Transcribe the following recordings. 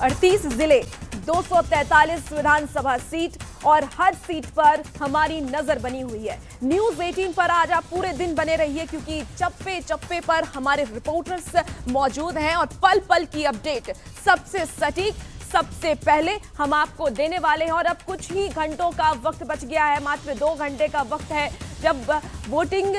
38 जिले, 243 विधानसभा सीट और हर सीट पर हमारी नजर बनी हुई है। न्यूज 18 पर आज आप पूरे दिन बने रहिए क्योंकि चप्पे चप्पे पर हमारे रिपोर्टर्स मौजूद हैं और पल पल की अपडेट सबसे सटीक सबसे पहले हम आपको देने वाले हैं। और अब कुछ ही घंटों का वक्त बच गया है, मात्र 2 घंटे का वक्त है जब वोटिंग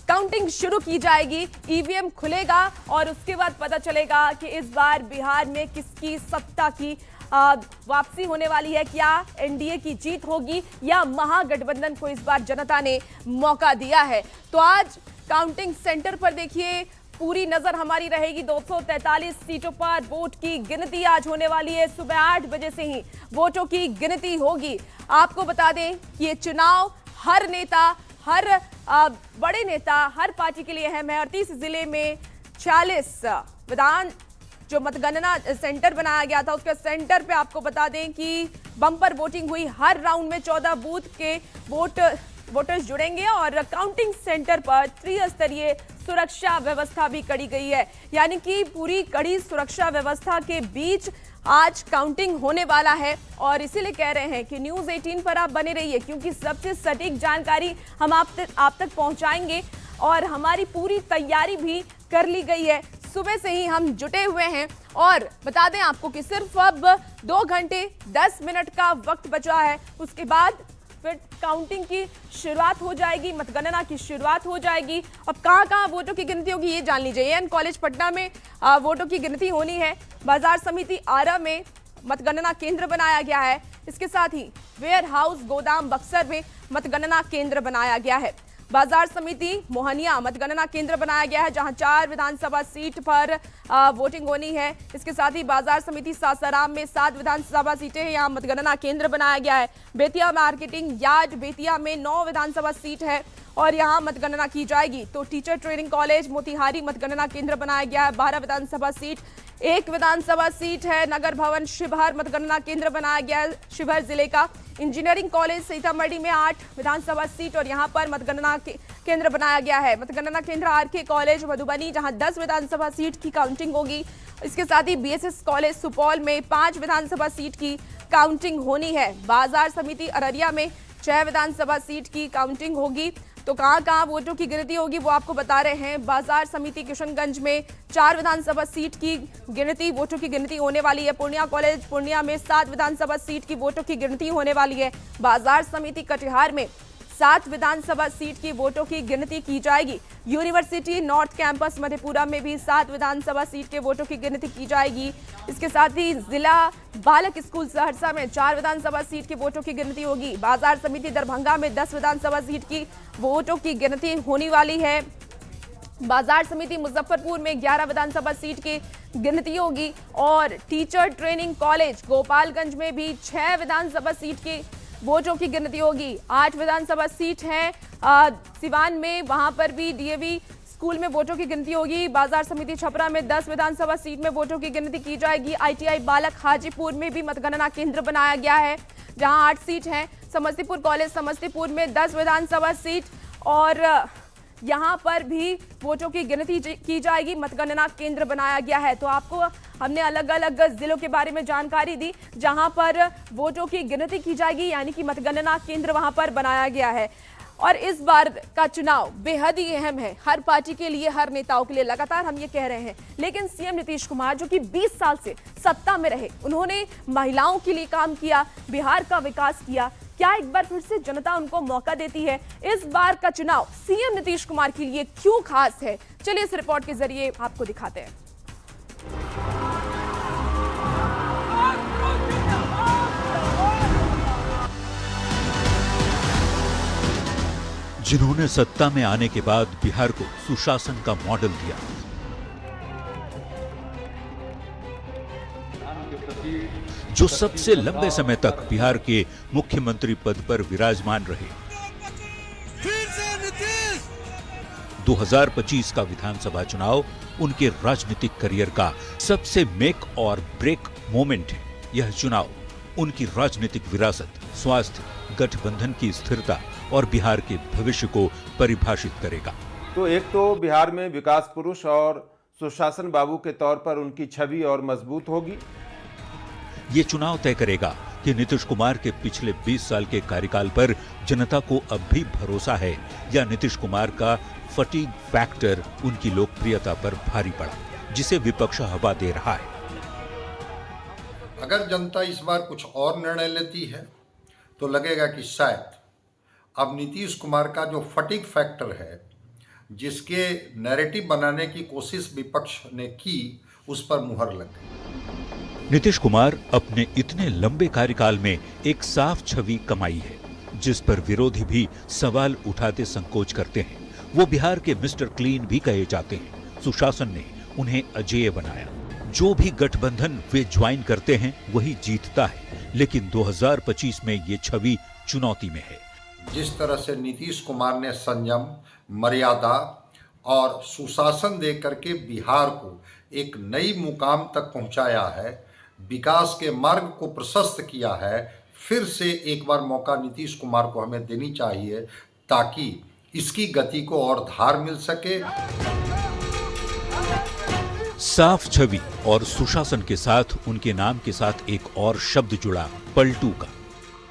काउंटिंग शुरू की जाएगी, ईवीएम खुलेगा और उसके बाद पता चलेगा कि इस बार बिहार में किसकी सत्ता की वापसी होने वाली है। क्या एनडीए की जीत होगी या महागठबंधन को इस बार जनता ने मौका दिया है। तो आज काउंटिंग सेंटर पर देखिए पूरी नजर हमारी रहेगी। 243 सीटों पर वोट की गिनती आज होने वाली है। सुबह 8 बजे से ही वोटों की गिनती होगी। आपको बता दें कि ये चुनाव हर नेता, हर बड़े नेता, हर पार्टी के लिए अहम है। 38 जिले में 46 विधान जो मतगणना सेंटर बनाया गया था उसके सेंटर पे आपको बता दें कि बम्पर वोटिंग हुई। हर राउंड में 14 बूथ के वोटर्स जुड़ेंगे और काउंटिंग सेंटर पर त्रिस्तरीय सुरक्षा व्यवस्था भी कड़ी गई है, यानी कि पूरी कड़ी सुरक्षा व्यवस्था के बीच आज काउंटिंग होने वाला है। और इसीलिए कह रहे हैं कि न्यूज 18 पर आप बने रहिए क्योंकि सबसे सटीक जानकारी हम आप तक पहुंचाएंगे और हमारी पूरी तैयारी भी कर ली गई है। सुबह से ही हम जुटे हुए हैं और बता दें आपको कि सिर्फ अब 2 घंटे 10 मिनट का वक्त बचा है, उसके बाद फिर काउंटिंग की शुरुआत हो जाएगी, मतगणना की शुरुआत हो जाएगी। अब कहां वोटों की गिनती होगी ये जान लीजिए। एन कॉलेज पटना में वोटों की गिनती होनी है। बाजार समिति आरा में मतगणना केंद्र बनाया गया है। इसके साथ ही वेयर हाउस गोदाम बक्सर में मतगणना केंद्र बनाया गया है। बाजार समिति मोहनिया मतगणना केंद्र बनाया गया है जहां 4 विधानसभा सीट पर वोटिंग होनी है। इसके साथ ही बाजार समिति सासाराम में 7 विधानसभा सीटें हैं, यहां मतगणना केंद्र बनाया गया है। बेतिया मार्केटिंग यार्ड बेतिया में 9 विधानसभा सीट है और यहां मतगणना की जाएगी। तो टीचर ट्रेनिंग कॉलेज मोतिहारी मतगणना केंद्र बनाया गया है, 12 विधानसभा सीट, 1 विधानसभा सीट है। नगर भवन शिवहर मतगणना केंद्र बनाया गया है शिवहर जिले का। इंजीनियरिंग कॉलेज सीतामढ़ी में 8 विधानसभा सीट और यहां पर मतगणना केंद्र बनाया गया है। मतगणना केंद्र आरके कॉलेज मधुबनी जहां 10 विधानसभा सीट की काउंटिंग होगी। इसके साथ ही बीएसएस कॉलेज सुपौल में 5 विधानसभा सीट की काउंटिंग होनी है। बाजार समिति अररिया में 6 विधानसभा सीट की काउंटिंग होगी। तो कहां वोटों की गिनती होगी वो आपको बता रहे हैं। बाजार समिति किशनगंज में 4 विधानसभा सीट की वोटों की गिनती होने वाली है। पूर्णिया कॉलेज पूर्णिया में 7 विधानसभा सीट की वोटों की गिनती होने वाली है। बाजार समिति कटिहार में 7 विधानसभा सीट की वोटों की गिनती की जाएगी। यूनिवर्सिटी नॉर्थ कैंपस मधेपुरा में भी 7 विधानसभा सीट के वोटों की गिनती की जाएगी। इसके साथ ही जिला बालक स्कूल सहरसा में 4 विधानसभा सीट की वोटों की गिनती होगी। बाजार समिति दरभंगा में 10 विधानसभा सीट की वोटों की गिनती होने वाली है। बाजार समिति मुजफ्फरपुर में 11 विधानसभा सीट की गिनती होगी और टीचर ट्रेनिंग कॉलेज गोपालगंज में भी 6 विधानसभा सीट की वोटों की गिनती होगी। 8 विधानसभा सीट है सिवान में, वहां पर भी डीएवी स्कूल में वोटों की गिनती होगी। बाजार समिति छपरा में 10 विधानसभा सीट में वोटों की गिनती की जाएगी। आईटीआई बालक हाजीपुर में भी मतगणना केंद्र बनाया गया है जहां 8 सीट हैं। समस्तीपुर कॉलेज समस्तीपुर में 10 विधानसभा सीट और यहां पर भी वोटों की गिनती की जाएगी। मतगणना केंद्र बनाया गया है। तो आपको हमने अलग अलग जिलों के बारे में जानकारी दी जहां पर वोटों की गिनती की जाएगी, यानी कि मतगणना केंद्र वहां पर बनाया गया है। और इस बार का चुनाव बेहद ही अहम है हर पार्टी के लिए, हर नेताओं के लिए, लगातार हम ये कह रहे हैं। लेकिन सीएम नीतीश कुमार जो कि 20 साल से सत्ता में रहे, उन्होंने महिलाओं के लिए काम किया, बिहार का विकास किया। क्या एक बार फिर से जनता उनको मौका देती है? इस बार का चुनाव सीएम नीतीश कुमार के लिए क्यों खास है, चलिए इस रिपोर्ट के जरिए आपको दिखाते हैं। जिन्होंने सत्ता में आने के बाद बिहार को सुशासन का मॉडल दिया, जो सबसे लंबे समय तक बिहार के मुख्यमंत्री पद पर विराजमान रहे, 2025 का विधानसभा चुनाव उनके राजनीतिक करियर का सबसे मेक और ब्रेक मोमेंट है। यह चुनाव उनकी राजनीतिक विरासत, स्वास्थ्य, गठबंधन की स्थिरता और बिहार के भविष्य को परिभाषित करेगा। तो एक तो बिहार में विकास पुरुष और सुशासन बाबू के तौर पर उनकी छवि और मजबूत होगी। ये चुनाव तय करेगा कि नीतीश कुमार के पिछले 20 साल के कार्यकाल पर जनता को अब भी भरोसा है या नीतीश कुमार का फटीग फैक्टर उनकी लोकप्रियता पर भारी पड़ा, जिसे विपक्ष हवा दे रहा है। अगर जनता इस बार कुछ और निर्णय लेती है तो लगेगा कि शायद अब नीतीश कुमार का जो फटीग फैक्टर है, जिसके नैरेटिव बनाने की कोशिश विपक्ष ने की, उस पर मुहर लग गई। नीतीश कुमार अपने इतने लंबे कार्यकाल में एक साफ छवि कमाई है, जिस पर विरोधी भी सवाल उठाते संकोच करते हैं। वो बिहार के मिस्टर क्लीन भी कहे जाते हैं। सुशासन ने उन्हें अजेय बनाया। जो भी गठबंधन वे ज्वाइन करते हैं वही जीतता है, लेकिन 2025 में ये छवि चुनौती में है। जिस तरह से नीतीश कुमार ने संयम, मर्यादा और सुशासन दे करके बिहार को एक नई मुकाम तक पहुंचाया है, विकास के मार्ग को प्रशस्त किया है, फिर से एक बार मौका नीतीश कुमार को हमें देनी चाहिए ताकि इसकी गति को और धार मिल सके। साफ छवि और सुशासन के साथ उनके नाम के साथ एक और शब्द जुड़ा, पलटू का।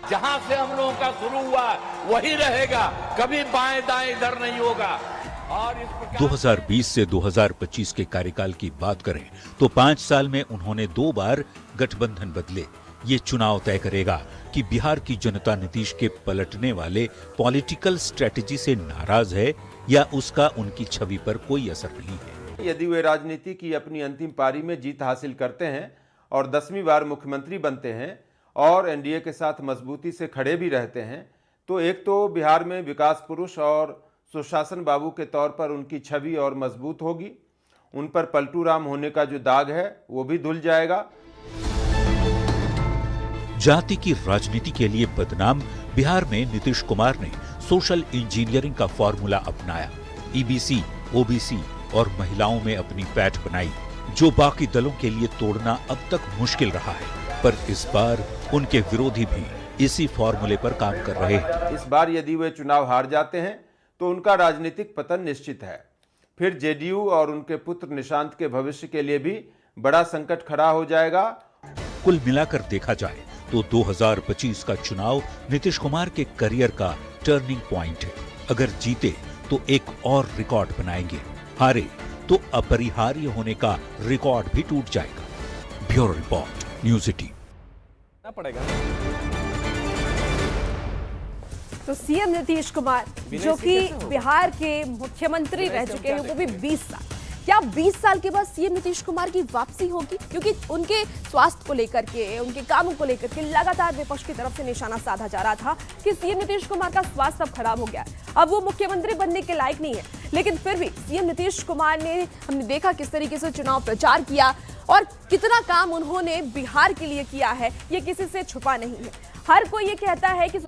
जहां से हम लोगों का शुरू हुआ वही रहेगा, कभी बाएं दाएं इधर नहीं होगा। और 2020 से 2025 के कार्यकाल की बात करें तो 5 साल में उन्होंने 2 बार गठबंधन बदले। ये चुनाव तय करेगा कि बिहार की जनता नीतीश के पलटने वाले पॉलिटिकल स्ट्रेटजी से नाराज है या उसका उनकी छवि पर कोई असर नहीं है। यदि वे राजनीति की अपनी अंतिम पारी में जीत हासिल करते हैं और 10वीं बार मुख्यमंत्री बनते हैं और एनडीए के साथ मजबूती से खड़े भी रहते हैं, तो एक तो बिहार में विकास पुरुष और सुशासन बाबू के तौर पर उनकी छवि और मजबूत होगी। उन पर पलटू राम होने का जो दाग है वो भी धुल जाएगा। जाति की राजनीति के लिए बदनाम बिहार में नीतीश कुमार ने सोशल इंजीनियरिंग का फॉर्मूला अपनाया। ईबीसी, ओबीसी और महिलाओं में अपनी पैठ बनाई, जो बाकी दलों के लिए तोड़ना अब तक मुश्किल रहा है। पर इस बार उनके विरोधी भी इसी फॉर्मूले पर काम कर रहे हैं। इस बार यदि वे चुनाव हार जाते हैं तो उनका राजनीतिक पतन निश्चित है। फिर जेडीयू और उनके पुत्र निशांत के भविष्य के लिए भी बड़ा संकट खड़ा हो जाएगा। कुल मिलाकर देखा जाए तो 2025 का चुनाव नीतीश कुमार के करियर का टर्निंग पॉइंट है। अगर जीते तो एक और रिकॉर्ड बनाएंगे, हारे तो अपरिहार्य होने का रिकॉर्ड भी टूट जाएगा। Bureau report, news 18। तो सीएम नीतीश कुमार जो कि बिहार के मुख्यमंत्री रह चुके हैं, वो भी 20 साल। क्या 20 साल के बाद सीएम नीतीश कुमार की वापसी होगी? क्योंकि उनके स्वास्थ्य को लेकर के, उनके कामों को लेकर के लगातार विपक्ष की तरफ से निशाना साधा जा रहा था कि सीएम नीतीश कुमार का स्वास्थ्य अब खराब हो गया है, अब वो मुख्यमंत्री बनने के लायक नहीं है। लेकिन फिर भी सीएम नीतीश कुमार ने, हमने देखा किस तरीके से चुनाव प्रचार किया और कितना काम उन्होंने बिहार के लिए किया है, ये किसी से छुपा नहीं है। हर कोई ये कहता है कि